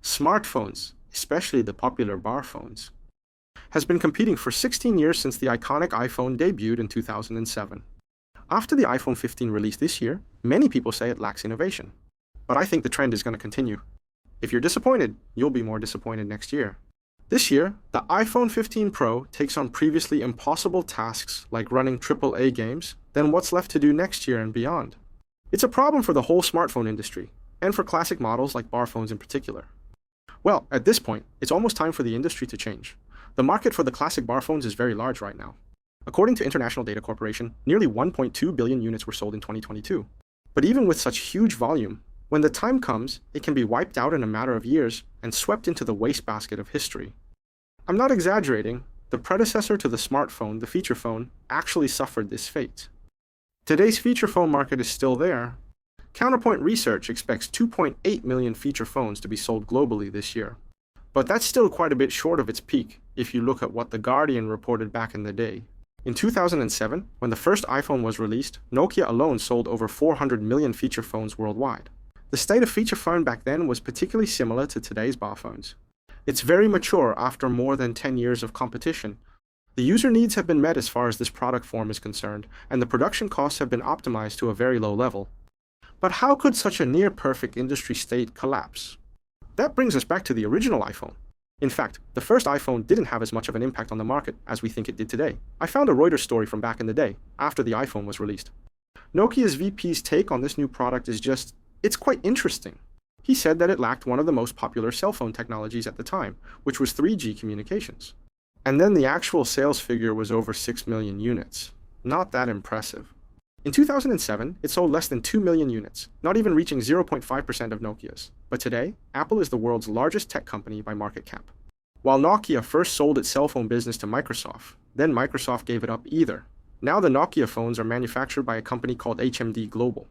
Smartphones, especially the popular bar phones, has been competing for 16 years since the iconic iPhone debuted in 2007. After the iPhone 15 released this year, many people say it lacks innovation. But I think the trend is going to continue. If you're disappointed, you'll be more disappointed next year. This year, the iPhone 15 Pro takes on previously impossible tasks like running AAA games, then what's left to do next year and beyond? It's a problem for the whole smartphone industry, and for classic models like bar phones in particular. Well, at this point, it's almost time for the industry to change. The market for the classic bar phones is very large right now. According to International Data Corporation, nearly 1.2 billion units were sold in 2022. But even with such huge volume, when the time comes, it can be wiped out in a matter of years and swept into the wastebasket of history. I'm not exaggerating. The predecessor to the smartphone, the feature phone, actually suffered this fate. Today's feature phone market is still there. Counterpoint Research expects 2.8 million feature phones to be sold globally this year. But that's still quite a bit short of its peak if you look at what The Guardian reported back in the day. In 2007, when the first iPhone was released, Nokia alone sold over 400 million feature phones worldwide. The state of feature phone back then was particularly similar to today's bar phones. It's very mature after more than 10 years of competition. The user needs have been met as far as this product form is concerned, and the production costs have been optimized to a very low level. But how could such a near-perfect industry state collapse? That brings us back to the original iPhone. In fact, the first iPhone didn't have as much of an impact on the market as we think it did today. I found a Reuters story from back in the day, after the iPhone was released. Nokia's VP's take on this new product is it's quite interesting. He said that it lacked one of the most popular cell phone technologies at the time, which was 3G communications. And then the actual sales figure was over 6 million units. Not that impressive. In 2007, it sold less than 2 million units, not even reaching 0.5% of Nokia's. But today, Apple is the world's largest tech company by market cap. While Nokia first sold its cell phone business to Microsoft, then Microsoft gave it up either. Now the Nokia phones are manufactured by a company called HMD Global.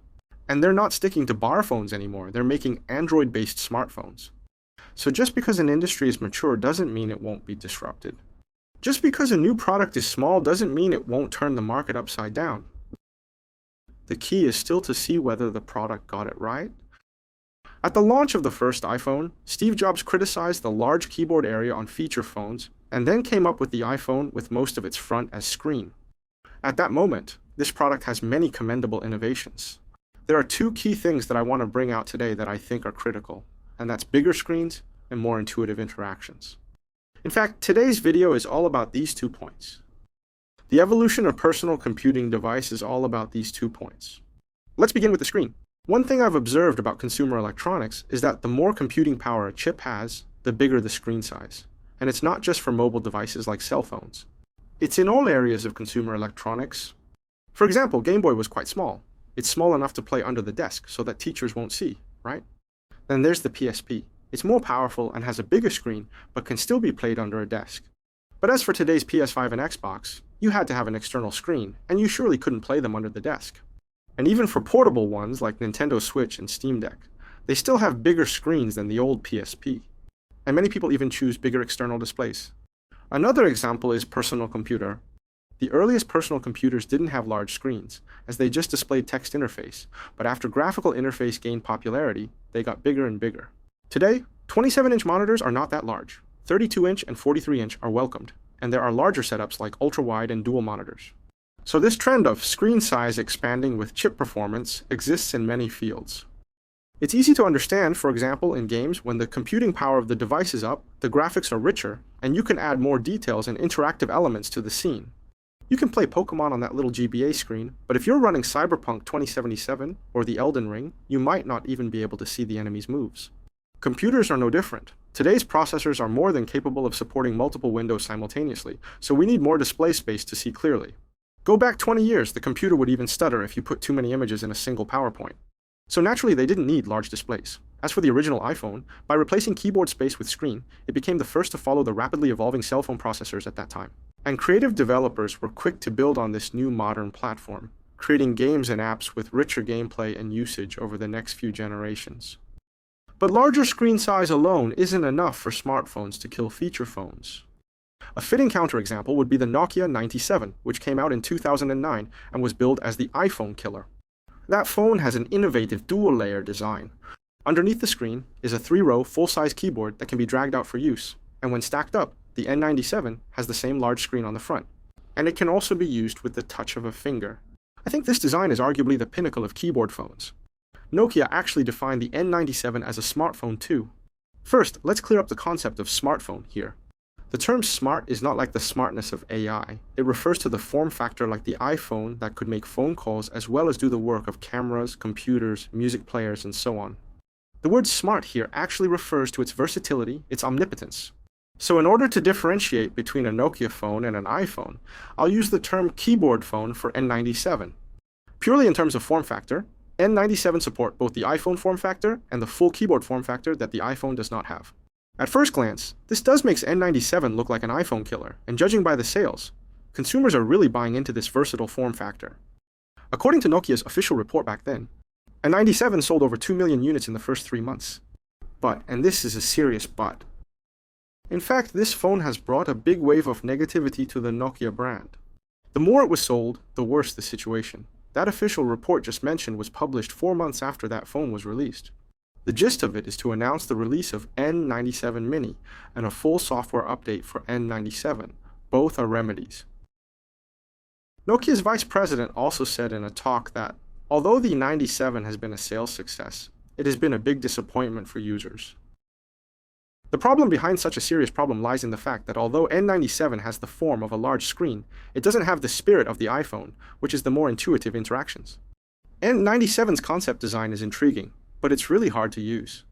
And they're not sticking to bar phones anymore, they're making Android-based smartphones. So just because an industry is mature doesn't mean it won't be disrupted. Just because a new product is small doesn't mean it won't turn the market upside down. The key is still to see whether the product got it right. At the launch of the first iPhone, Steve Jobs criticized the large keyboard area on feature phones and then came up with the iPhone with most of its front as screen. At that moment, this product has many commendable innovations. There are two key things that I want to bring out today that I think are critical, and that's bigger screens and more intuitive interactions. In fact, today's video is all about these 2 points. The evolution of personal computing device is all about these 2 points. Let's begin with the screen. One thing I've observed about consumer electronics is that the more computing power a chip has, the bigger the screen size. And it's not just for mobile devices like cell phones. It's in all areas of consumer electronics. For example, Game Boy was quite small. It's small enough to play under the desk so that teachers won't see, right? Then there's the PSP. It's more powerful and has a bigger screen, but can still be played under a desk. But as for today's PS5 and Xbox, you had to have an external screen, and you surely couldn't play them under the desk. And even for portable ones like Nintendo Switch and Steam Deck, they still have bigger screens than the old PSP. And many people even choose bigger external displays. Another example is personal computer. The earliest personal computers didn't have large screens, as they just displayed text interface, but after graphical interface gained popularity, they got bigger and bigger. Today, 27-inch monitors are not that large. 32-inch and 43-inch are welcomed, and there are larger setups like ultra-wide and dual monitors. So this trend of screen size expanding with chip performance exists in many fields. It's easy to understand, for example, in games when the computing power of the device is up, the graphics are richer, and you can add more details and interactive elements to the scene. You can play Pokemon on that little GBA screen, but if you're running Cyberpunk 2077 or the Elden Ring, you might not even be able to see the enemy's moves. Computers are no different. Today's processors are more than capable of supporting multiple windows simultaneously, so we need more display space to see clearly. Go back 20 years, the computer would even stutter if you put too many images in a single PowerPoint. So naturally, they didn't need large displays. As for the original iPhone, by replacing keyboard space with screen, it became the first to follow the rapidly evolving cell phone processors at that time. And creative developers were quick to build on this new modern platform, creating games and apps with richer gameplay and usage over the next few generations. But larger screen size alone isn't enough for smartphones to kill feature phones. A fitting counterexample would be the Nokia 97, which came out in 2009 and was billed as the iPhone killer. That phone has an innovative dual-layer design. Underneath the screen is a 3-row full-size keyboard that can be dragged out for use, and when stacked up, the N97 has the same large screen on the front, and it can also be used with the touch of a finger. I think this design is arguably the pinnacle of keyboard phones. Nokia actually defined the N97 as a smartphone too. First, let's clear up the concept of smartphone here. The term smart is not like the smartness of AI. It refers to the form factor like the iPhone that could make phone calls as well as do the work of cameras, computers, music players, and so on. The word smart here actually refers to its versatility, its omnipotence. So in order to differentiate between a Nokia phone and an iPhone, I'll use the term keyboard phone for N97. Purely in terms of form factor, N97 support both the iPhone form factor and the full keyboard form factor that the iPhone does not have. At first glance, this does make N97 look like an iPhone killer, and judging by the sales, consumers are really buying into this versatile form factor. According to Nokia's official report back then, a 97 sold over 2 million units in the first 3 months. But, and this is a serious but, in fact, this phone has brought a big wave of negativity to the Nokia brand. The more it was sold, the worse the situation. That official report just mentioned was published 4 months after that phone was released. The gist of it is to announce the release of N97 Mini and a full software update for N97. Both are remedies. Nokia's vice president also said in a talk that, although the 97 has been a sales success, it has been a big disappointment for users. The problem behind such a serious problem lies in the fact that although N97 has the form of a large screen, it doesn't have the spirit of the iPhone, which is the more intuitive interactions. N97's concept design is intriguing, but it's really hard to use.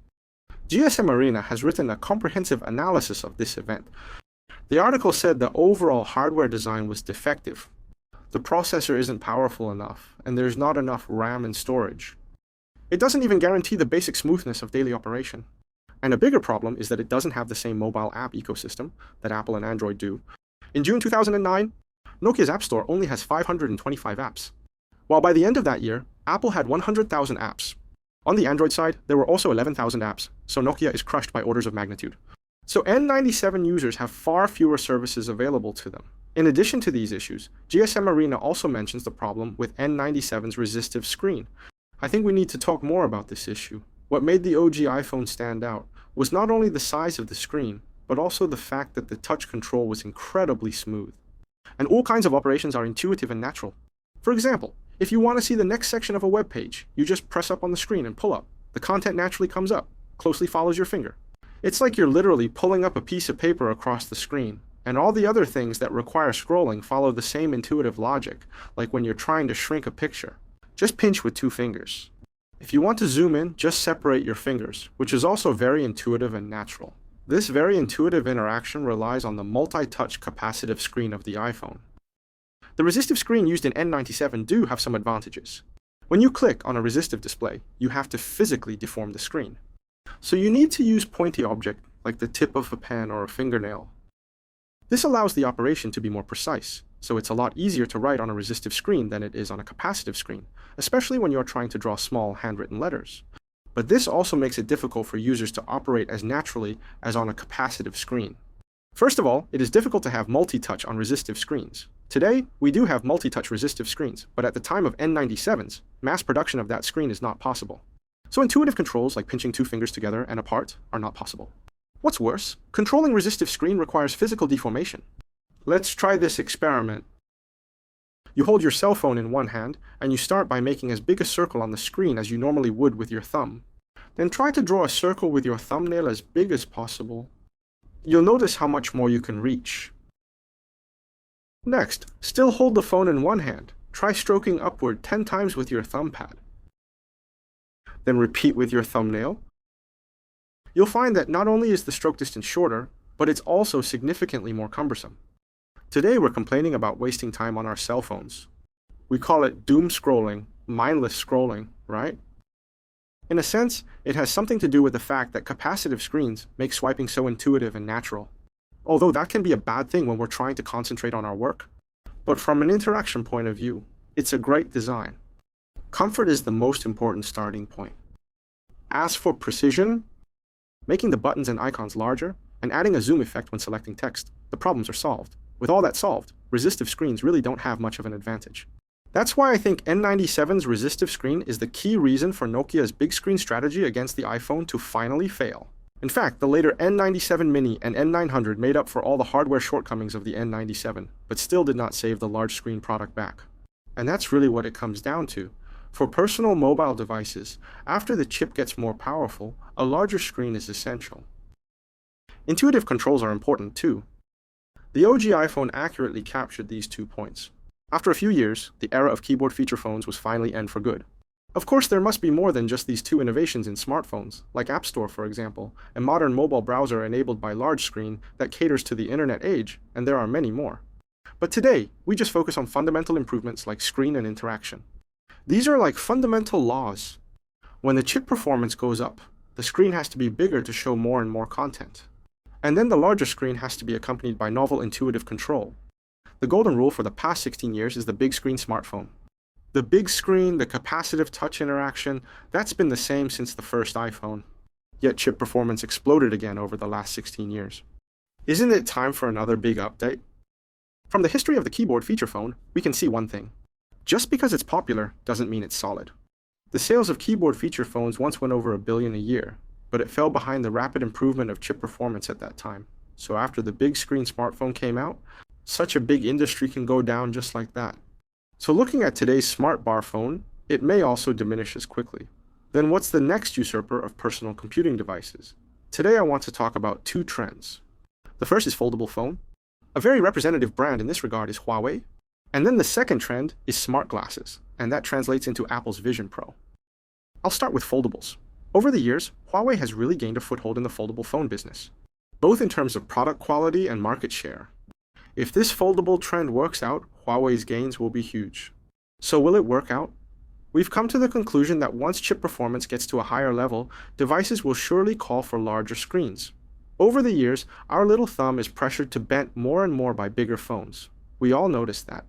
GSM Arena has written a comprehensive analysis of this event. The article said the overall hardware design was defective. The processor isn't powerful enough, and there's not enough RAM and storage. It doesn't even guarantee the basic smoothness of daily operation. And a bigger problem is that it doesn't have the same mobile app ecosystem that Apple and Android do. In June 2009, Nokia's App Store only has 525 apps, while by the end of that year, Apple had 100,000 apps. On the Android side, there were also 11,000 apps, so Nokia is crushed by orders of magnitude. So N97 users have far fewer services available to them. In addition to these issues, GSM Arena also mentions the problem with N97's resistive screen. I think we need to talk more about this issue. What made the OG iPhone stand out was not only the size of the screen, but also the fact that the touch control was incredibly smooth. And all kinds of operations are intuitive and natural. For example, if you want to see the next section of a web page, you just press up on the screen and pull up. The content naturally comes up, closely follows your finger. It's like you're literally pulling up a piece of paper across the screen, and all the other things that require scrolling follow the same intuitive logic, like when you're trying to shrink a picture. Just pinch with 2 fingers. If you want to zoom in, just separate your fingers, which is also very intuitive and natural. This very intuitive interaction relies on the multi-touch capacitive screen of the iPhone. The resistive screen used in N97 do have some advantages. When you click on a resistive display, you have to physically deform the screen. So you need to use pointy object, like the tip of a pen or a fingernail. This allows the operation to be more precise, so it's a lot easier to write on a resistive screen than it is on a capacitive screen, especially when you're trying to draw small handwritten letters. But this also makes it difficult for users to operate as naturally as on a capacitive screen. First of all, it is difficult to have multi-touch on resistive screens. Today, we do have multi-touch resistive screens, but at the time of N97s, mass production of that screen is not possible. So intuitive controls like pinching 2 fingers together and apart are not possible. What's worse, controlling resistive screen requires physical deformation. Let's try this experiment. You hold your cell phone in one hand, and you start by making as big a circle on the screen as you normally would with your thumb. Then try to draw a circle with your thumbnail as big as possible. You'll notice how much more you can reach. Next, still hold the phone in one hand. Try stroking upward 10 times with your thumb pad. Then repeat with your thumbnail. You'll find that not only is the stroke distance shorter, but it's also significantly more cumbersome. Today we're complaining about wasting time on our cell phones. We call it doom scrolling, mindless scrolling, right? In a sense, it has something to do with the fact that capacitive screens make swiping so intuitive and natural. Although that can be a bad thing when we're trying to concentrate on our work. But from an interaction point of view, it's a great design. Comfort is the most important starting point. As for precision, making the buttons and icons larger, and adding a zoom effect when selecting text, the problems are solved. With all that solved, resistive screens really don't have much of an advantage. That's why I think N97's resistive screen is the key reason for Nokia's big screen strategy against the iPhone to finally fail. In fact, the later N97 Mini and N900 made up for all the hardware shortcomings of the N97, but still did not save the large screen product back. And that's really what it comes down to. For personal mobile devices, after the chip gets more powerful, a larger screen is essential. Intuitive controls are important too. The OG iPhone accurately captured these 2 points. After a few years, the era of keyboard feature phones was finally end for good. Of course, there must be more than just these 2 innovations in smartphones, like App Store for example, a modern mobile browser enabled by large screen that caters to the internet age, and there are many more. But today, we just focus on fundamental improvements like screen and interaction. These are like fundamental laws. When the chip performance goes up, the screen has to be bigger to show more and more content. And then the larger screen has to be accompanied by novel intuitive control. The golden rule for the past 16 years is the big screen smartphone. The big screen, the capacitive touch interaction, that's been the same since the first iPhone. Yet chip performance exploded again over the last 16 years. Isn't it time for another big update? From the history of the keyboard feature phone, we can see one thing. Just because it's popular doesn't mean it's solid. The sales of keyboard feature phones once went over 1 billion a year, but it fell behind the rapid improvement of chip performance at that time. So after the big screen smartphone came out, such a big industry can go down just like that. So looking at today's smart bar phone, it may also diminish as quickly. Then what's the next usurper of personal computing devices? Today I want to talk about 2 trends. The first is foldable phone. A very representative brand in this regard is Huawei. And then the second trend is smart glasses, and that translates into Apple's Vision Pro. I'll start with foldables. Over the years, Huawei has really gained a foothold in the foldable phone business, both in terms of product quality and market share. If this foldable trend works out, Huawei's gains will be huge. So will it work out? We've come to the conclusion that once chip performance gets to a higher level, devices will surely call for larger screens. Over the years, our little thumb is pressured to bend more and more by bigger phones. We all noticed that.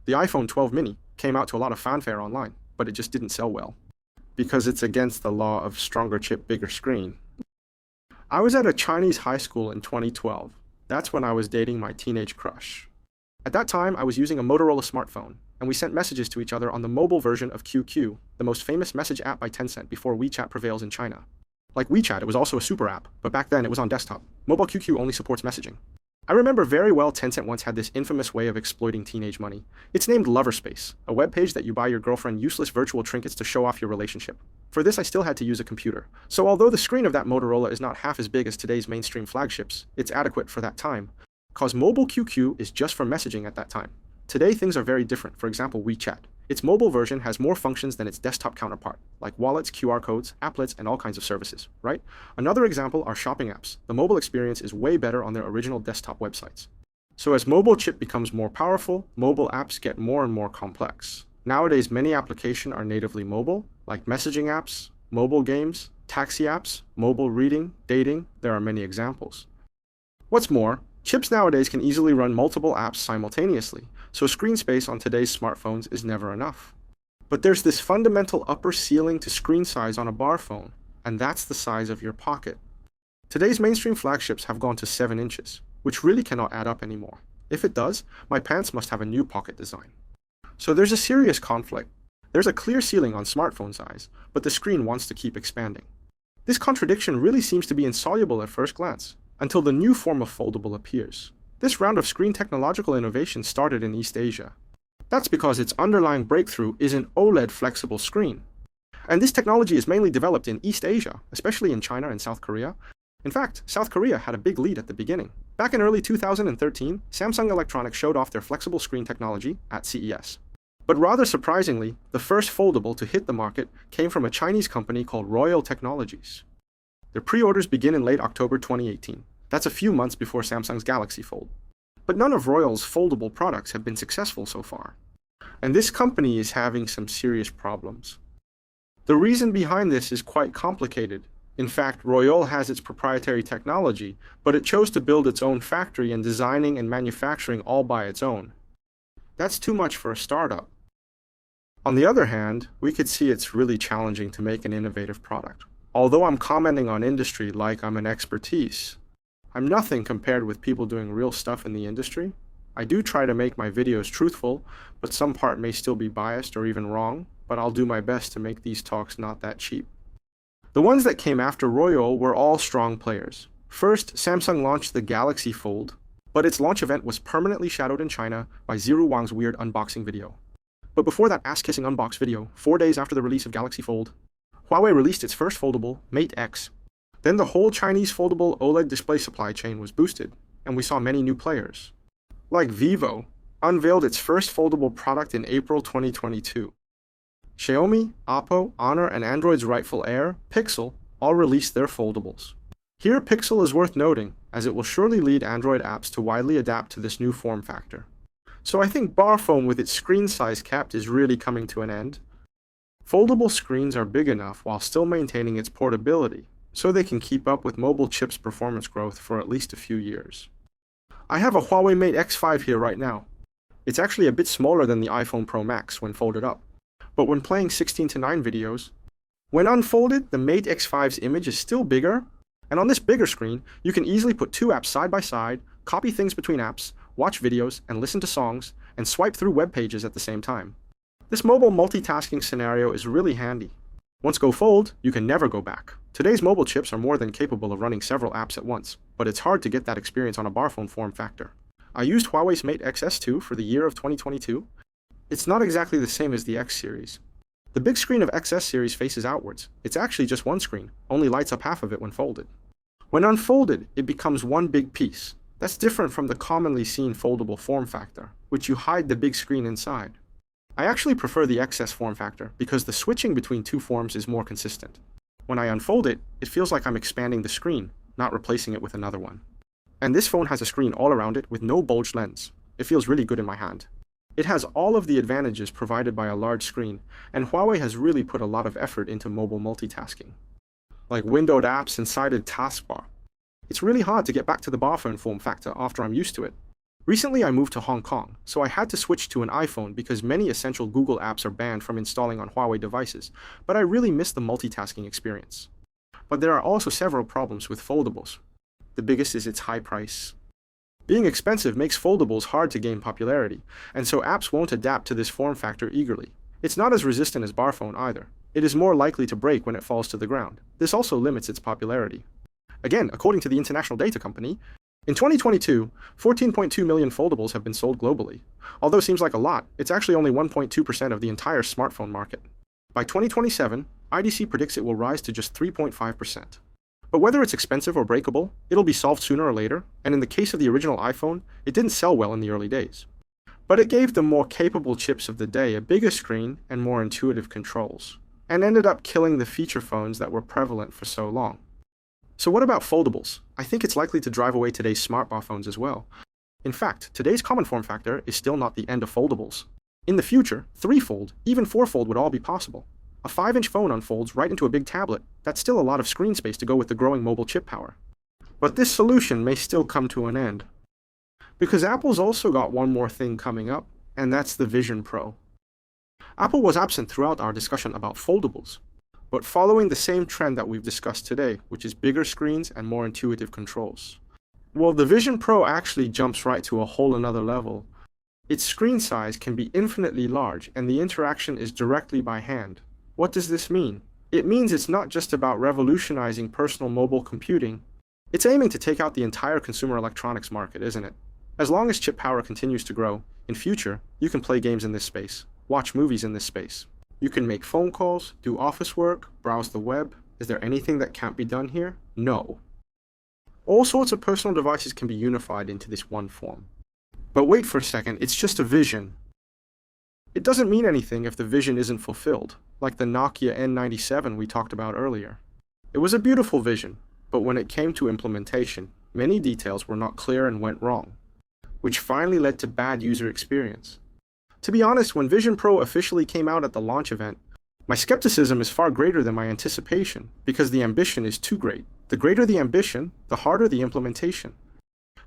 The iPhone 12 mini came out to a lot of fanfare online, but it just didn't sell well, because it's against the law of stronger chip, bigger screen. I was at a Chinese high school in 2012. That's when I was dating my teenage crush. At that time, I was using a Motorola smartphone, and we sent messages to each other on the mobile version of QQ, the most famous message app by Tencent before WeChat prevails in China. Like WeChat, it was also a super app, but back then it was on desktop. Mobile QQ only supports messaging. I remember very well Tencent once had this infamous way of exploiting teenage money. It's named Loverspace, a webpage that you buy your girlfriend useless virtual trinkets to show off your relationship. For this, I still had to use a computer. So although the screen of that Motorola is not half as big as today's mainstream flagships, it's adequate for that time, because mobile QQ is just for messaging at that time. Today, things are very different. For example, WeChat. Its mobile version has more functions than its desktop counterpart, like wallets, QR codes, applets, and all kinds of services, right? Another example are shopping apps. The mobile experience is way better on their original desktop websites. So as mobile chip becomes more powerful, mobile apps get more and more complex. Nowadays, many applications are natively mobile, like messaging apps, mobile games, taxi apps, mobile reading, dating. There are many examples. What's more, chips nowadays can easily run multiple apps simultaneously, so screen space on today's smartphones is never enough. But there's this fundamental upper ceiling to screen size on a bar phone, and that's the size of your pocket. Today's mainstream flagships have gone to 7 inches, which really cannot add up anymore. If it does, my pants must have a new pocket design. So there's a serious conflict. There's a clear ceiling on smartphone size, but the screen wants to keep expanding. This contradiction really seems to be insoluble at first glance, until the new form of foldable appears. This round of screen technological innovation started in East Asia. That's because its underlying breakthrough is an OLED flexible screen. And this technology is mainly developed in East Asia, especially in China and South Korea. In fact, South Korea had a big lead at the beginning. Back in early 2013, Samsung Electronics showed off their flexible screen technology at CES. But rather surprisingly, the first foldable to hit the market came from a Chinese company called Royal Technologies. Their pre-orders begin in late October 2018. That's a few months before Samsung's Galaxy Fold. But none of Royal's foldable products have been successful so far. And this company is having some serious problems. The reason behind this is quite complicated. In fact, Royal has its proprietary technology, but it chose to build its own factory and designing and manufacturing all by its own. That's too much for a startup. On the other hand, we could see it's really challenging to make an innovative product. Although I'm commenting on industry like I'm an expertise, I'm nothing compared with people doing real stuff in the industry. I do try to make my videos truthful, but some part may still be biased or even wrong, but I'll do my best to make these talks not that cheap. The ones that came after Royole were all strong players. First, Samsung launched the Galaxy Fold, but its launch event was permanently shadowed in China by Ziru Wang's weird unboxing video. But before that ass-kissing unbox video, 4 days after the release of Galaxy Fold, Huawei released its first foldable, Mate X. Then the whole Chinese foldable OLED display supply chain was boosted, and we saw many new players. Like Vivo, unveiled its first foldable product in April 2022. Xiaomi, Oppo, Honor, and Android's rightful heir, Pixel, all released their foldables. Here, Pixel is worth noting, as it will surely lead Android apps to widely adapt to this new form factor. So I think bar phone with its screen size capped is really coming to an end. Foldable screens are big enough while still maintaining its portability, so they can keep up with mobile chips' performance growth for at least a few years. I have a Huawei Mate X5 here right now. It's actually a bit smaller than the iPhone Pro Max when folded up, but when playing 16:9 videos, when unfolded, the Mate X5's image is still bigger, and on this bigger screen, you can easily put two apps side by side, copy things between apps, watch videos, and listen to songs, and swipe through web pages at the same time. This mobile multitasking scenario is really handy. Once go fold, you can never go back. Today's mobile chips are more than capable of running several apps at once, but it's hard to get that experience on a bar phone form factor. I used Huawei's Mate XS2 for the year of 2022. It's not exactly the same as the X series. The big screen of XS series faces outwards. It's actually just one screen, only lights up half of it when folded. When unfolded, it becomes one big piece. That's different from the commonly seen foldable form factor, which you hide the big screen inside. I actually prefer the XS form factor because the switching between two forms is more consistent. When I unfold it, it feels like I'm expanding the screen, not replacing it with another one. And this phone has a screen all around it with no bulged lens. It feels really good in my hand. It has all of the advantages provided by a large screen, and Huawei has really put a lot of effort into mobile multitasking. Like windowed apps inside a taskbar. It's really hard to get back to the bar phone form factor after I'm used to it. Recently I moved to Hong Kong, so I had to switch to an iPhone because many essential Google apps are banned from installing on Huawei devices, but I really miss the multitasking experience. But there are also several problems with foldables. The biggest is its high price. Being expensive makes foldables hard to gain popularity, and so apps won't adapt to this form factor eagerly. It's not as resistant as bar phone either. It is more likely to break when it falls to the ground. This also limits its popularity. Again, according to the International Data Company, in 2022, 14.2 million foldables have been sold globally. Although it seems like a lot, it's actually only 1.2% of the entire smartphone market. By 2027, IDC predicts it will rise to just 3.5%. But whether it's expensive or breakable, it'll be solved sooner or later, and in the case of the original iPhone, it didn't sell well in the early days. But it gave the more capable chips of the day a bigger screen and more intuitive controls, and ended up killing the feature phones that were prevalent for so long. So what about foldables? I think it's likely to drive away today's smart bar phones as well. In fact, today's common form factor is still not the end of foldables. In the future, 3-fold, even 4-fold would all be possible. A 5-inch phone unfolds right into a big tablet. That's still a lot of screen space to go with the growing mobile chip power. But this solution may still come to an end. Because Apple's also got one more thing coming up, and that's the Vision Pro. Apple was absent throughout our discussion about foldables, but following the same trend that we've discussed today, which is bigger screens and more intuitive controls. Well, the Vision Pro actually jumps right to a whole another level. Its screen size can be infinitely large, and the interaction is directly by hand. What does this mean? It means it's not just about revolutionizing personal mobile computing. It's aiming to take out the entire consumer electronics market, isn't it? As long as chip power continues to grow, in future, you can play games in this space, watch movies in this space. You can make phone calls, do office work, browse the web. Is there anything that can't be done here? No. All sorts of personal devices can be unified into this one form. But wait for a second, it's just a vision. It doesn't mean anything if the vision isn't fulfilled, like the Nokia N97 we talked about earlier. It was a beautiful vision, but when it came to implementation, many details were not clear and went wrong, which finally led to bad user experience. To be honest, when Vision Pro officially came out at the launch event, my skepticism is far greater than my anticipation, because the ambition is too great. The greater the ambition, the harder the implementation.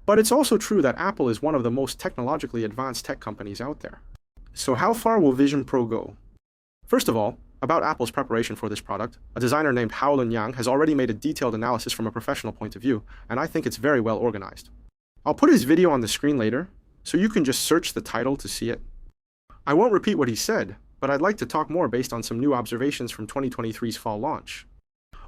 But it's also true that Apple is one of the most technologically advanced tech companies out there. So how far will Vision Pro go? First of all, about Apple's preparation for this product, a designer named Haolun Yang has already made a detailed analysis from a professional point of view, and I think it's very well organized. I'll put his video on the screen later, so you can just search the title to see it. I won't repeat what he said, but I'd like to talk more based on some new observations from 2023's fall launch.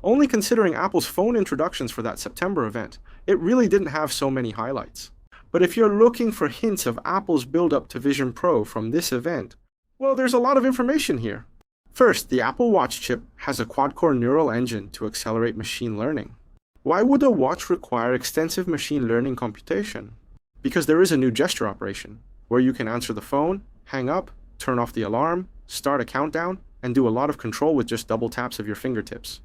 Only considering Apple's phone introductions for that September event, it really didn't have so many highlights. But if you're looking for hints of Apple's build-up to Vision Pro from this event, well, there's a lot of information here. First, the Apple Watch chip has a quad-core neural engine to accelerate machine learning. Why would a watch require extensive machine learning computation? Because there is a new gesture operation, where you can answer the phone, hang up, turn off the alarm, start a countdown, and do a lot of control with just double taps of your fingertips.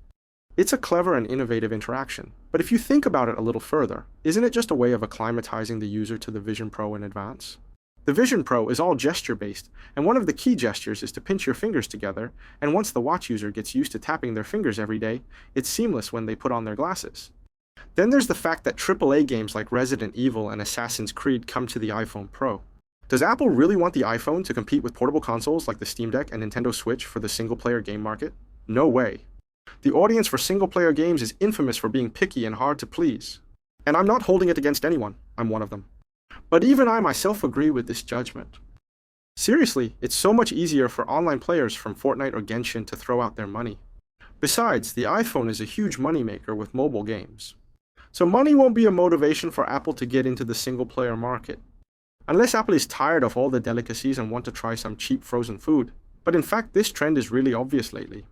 It's a clever and innovative interaction, but if you think about it a little further, isn't it just a way of acclimatizing the user to the Vision Pro in advance? The Vision Pro is all gesture-based, and one of the key gestures is to pinch your fingers together, and once the watch user gets used to tapping their fingers every day, it's seamless when they put on their glasses. Then there's the fact that AAA games like Resident Evil and Assassin's Creed come to the iPhone Pro. Does Apple really want the iPhone to compete with portable consoles like the Steam Deck and Nintendo Switch for the single-player game market? No way. The audience for single-player games is infamous for being picky and hard to please. And I'm not holding it against anyone, I'm one of them. But even I myself agree with this judgment. Seriously, it's so much easier for online players from Fortnite or Genshin to throw out their money. Besides, the iPhone is a huge moneymaker with mobile games. So money won't be a motivation for Apple to get into the single-player market. Unless Apple is tired of all the delicacies and want to try some cheap frozen food. But in fact, this trend is really obvious lately.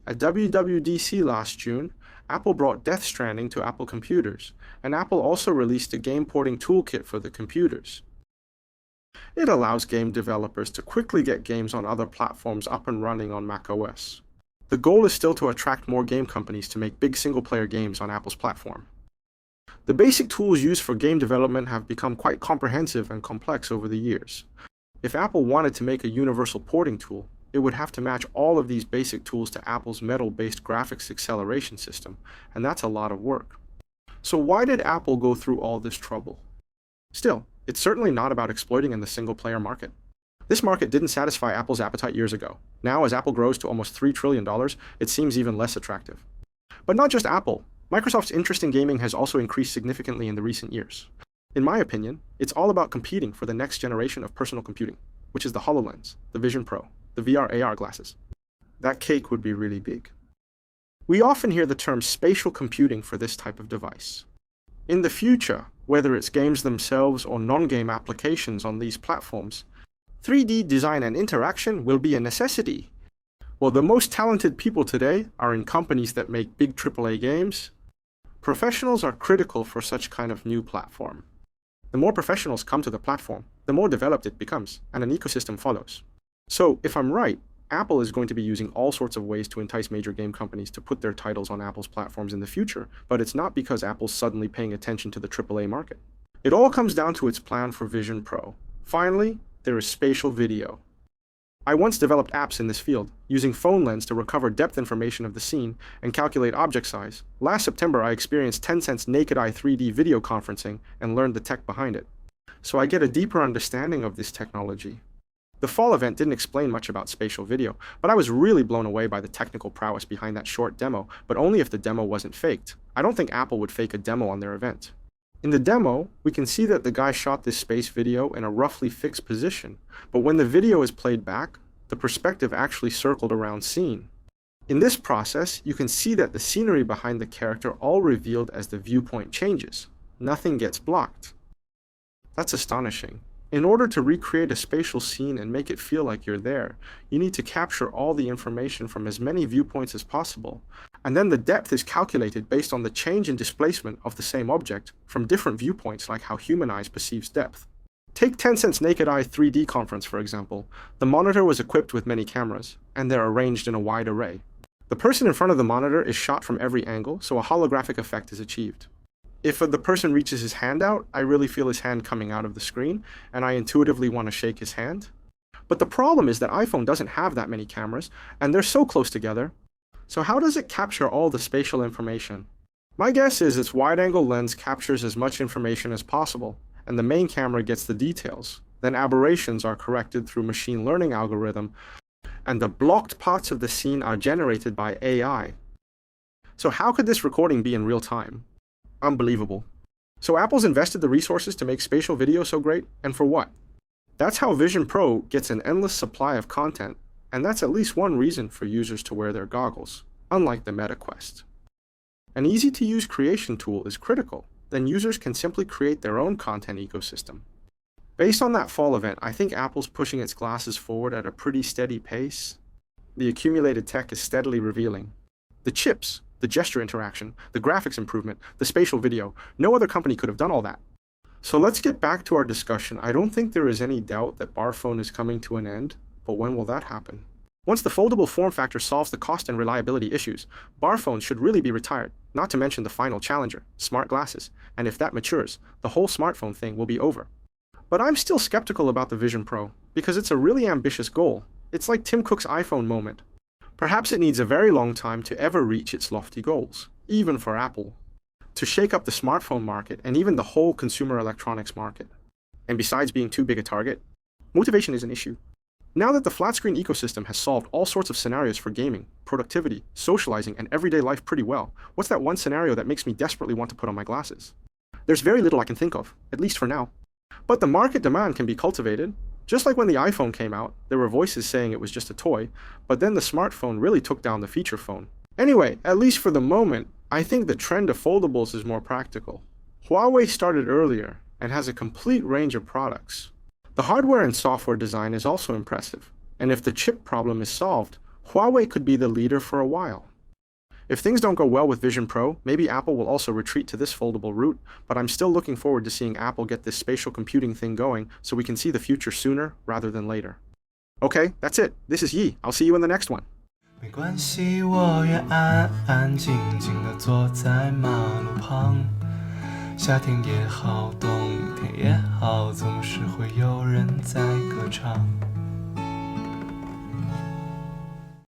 At WWDC last June, Apple brought Death Stranding to Apple computers, and Apple also released a game porting toolkit for the computers. It allows game developers to quickly get games on other platforms up and running on macOS. The goal is still to attract more game companies to make big single-player games on Apple's platform. The basic tools used for game development have become quite comprehensive and complex over the years. If Apple wanted to make a universal porting tool, it would have to match all of these basic tools to Apple's Metal-based graphics acceleration system, and that's a lot of work. So why did Apple go through all this trouble? Still, it's certainly not about exploiting in the single-player market. This market didn't satisfy Apple's appetite years ago. Now, as Apple grows to almost $3 trillion, it seems even less attractive. But not just Apple. Microsoft's interest in gaming has also increased significantly in the recent years. In my opinion, it's all about competing for the next generation of personal computing, which is the HoloLens, the Vision Pro, the VR/AR glasses. That cake would be really big. We often hear the term spatial computing for this type of device. In the future, whether it's games themselves or non-game applications on these platforms, 3D design and interaction will be a necessity. While the most talented people today are in companies that make big AAA games, professionals are critical for such kind of new platform. The more professionals come to the platform, the more developed it becomes, and an ecosystem follows. So, if I'm right, Apple is going to be using all sorts of ways to entice major game companies to put their titles on Apple's platforms in the future, but it's not because Apple's suddenly paying attention to the AAA market. It all comes down to its plan for Vision Pro. Finally, there is spatial video. I once developed apps in this field, using phone lens to recover depth information of the scene and calculate object size. Last September, I experienced Tencent's naked eye 3D video conferencing and learned the tech behind it. So I get a deeper understanding of this technology. The fall event didn't explain much about spatial video, but I was really blown away by the technical prowess behind that short demo, but only if the demo wasn't faked. I don't think Apple would fake a demo on their event. In the demo, we can see that the guy shot this space video in a roughly fixed position, but when the video is played back, the perspective actually circled around scene. In this process, you can see that the scenery behind the character all revealed as the viewpoint changes. Nothing gets blocked. That's astonishing. In order to recreate a spatial scene and make it feel like you're there, you need to capture all the information from as many viewpoints as possible, and then the depth is calculated based on the change in displacement of the same object from different viewpoints, like how human eyes perceives depth. Take Tencent's Naked Eye 3D conference, for example. The monitor was equipped with many cameras, and they're arranged in a wide array. The person in front of the monitor is shot from every angle, so a holographic effect is achieved. If the person reaches his hand out, I really feel his hand coming out of the screen, and I intuitively want to shake his hand. But the problem is that iPhone doesn't have that many cameras, and they're so close together. So how does it capture all the spatial information? My guess is its wide-angle lens captures as much information as possible, and the main camera gets the details. Then aberrations are corrected through machine learning algorithm, and the blocked parts of the scene are generated by AI. So how could this recording be in real time? Unbelievable. So Apple's invested the resources to make spatial video so great, and for what? That's how Vision Pro gets an endless supply of content, and that's at least one reason for users to wear their goggles, unlike the Meta Quest. An easy-to-use creation tool is critical, then users can simply create their own content ecosystem. Based on that fall event, I think Apple's pushing its glasses forward at a pretty steady pace. The accumulated tech is steadily revealing. The chips, the gesture interaction, the graphics improvement, the spatial video, no other company could have done all that. So let's get back to our discussion. I don't think there is any doubt that bar phone is coming to an end, but when will that happen? Once the foldable form factor solves the cost and reliability issues, bar phones should really be retired, not to mention the final challenger, smart glasses, and if that matures, the whole smartphone thing will be over. But I'm still skeptical about the Vision Pro, because it's a really ambitious goal. It's like Tim Cook's iPhone moment. Perhaps it needs a very long time to ever reach its lofty goals, even for Apple, to shake up the smartphone market and even the whole consumer electronics market. And besides being too big a target, motivation is an issue. Now that the flat screen ecosystem has solved all sorts of scenarios for gaming, productivity, socializing, and everyday life pretty well, what's that one scenario that makes me desperately want to put on my glasses? There's very little I can think of, at least for now. But the market demand can be cultivated. Just like when the iPhone came out, there were voices saying it was just a toy, but then the smartphone really took down the feature phone. Anyway, at least for the moment, I think the trend of foldables is more practical. Huawei started earlier and has a complete range of products. The hardware and software design is also impressive, and if the chip problem is solved, Huawei could be the leader for a while. If things don't go well with Vision Pro, maybe Apple will also retreat to this foldable route, but I'm still looking forward to seeing Apple get this spatial computing thing going so we can see the future sooner rather than later. Okay, that's it. This is Yi. I'll see you in the next one. 没关系，我愿安安静静地坐在马路旁。夏天也好，冬天也好，总是会有人在歌唱。